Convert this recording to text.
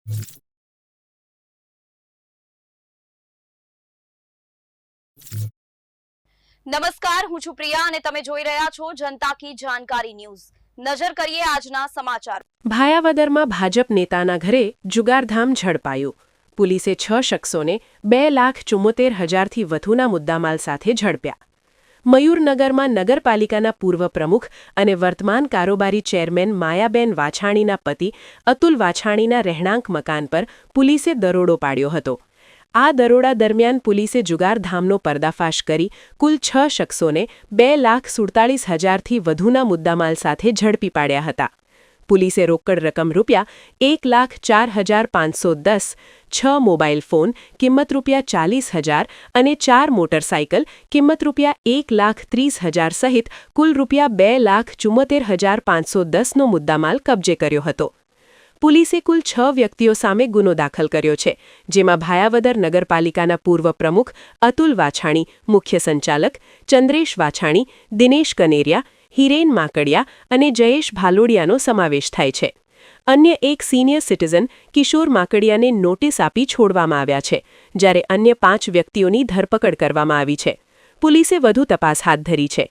નમસ્કાર, હું છું પ્રિયા અને તમે જોઈ રહ્યા છો જનતા કી જાણકારી ન્યૂઝ। નજર કરીએ આજના સમાચાર। ભાયાવદરમાં ભાજપ નેતાના ઘરે જુગારધામ ઝડપાયું। પોલીસે 6 શખ્સોને 2,74,000થી વધુના મુદ્દામાલ સાથે ઝડપ્યા। મયુરનગરમાં નગરપાલિકાના પૂર્વ પ્રમુખ અને વર્તમાન કારોબારી ચેરમેન માયાબેન વાછાણીના પતિ અતુલ વાછાણીના રહેણાંક મકાન પર પોલીસે દરોડો પાડ્યો હતો। આ દરોડા દરમિયાન પોલીસે જુગારધામનો પર્દાફાશ કરી કુલ 6 શખ્સોને 2,47,000થી વધુના મુદ્દામાલ સાથે ઝડપી પાડ્યા હતા। પોલીસે રોકડ રકમ ₹1,04,510, 6 મોબાઈલ ફોન કિંમત ₹40,000 અને 4 મોટરસાયકલ કિંમત ₹1,30,000 સહિત કુલ ₹2,74,510નો મુદ્દામાલ કબજે કર્યો હતો। પોલીસે કુલ 6 વ્યક્તિઓ સામે ગુનો દાખલ કર્યો છે, જેમાં ભાયાવદર નગરપાલિકાના પૂર્વ પ્રમુખ અતુલ વાછાણી, મુખ્ય સંચાલક ચંદ્રેશ વાછાણી, દિનેશ કનેરિયા, હિરેન માકડિયા અને જયેશ ભાલોડિયાનો સમાવેશ થાય છે। અન્ય એક સિનિયર સિટીઝન કિશોર માકડિયાને નોટિસ આપી છોડવામાં આવ્યા છે, જ્યારે અન્ય 5 વ્યક્તિઓની ધરપકડ કરવામાં આવી છે। પોલીસે વધુ તપાસ હાથ ધરી છે।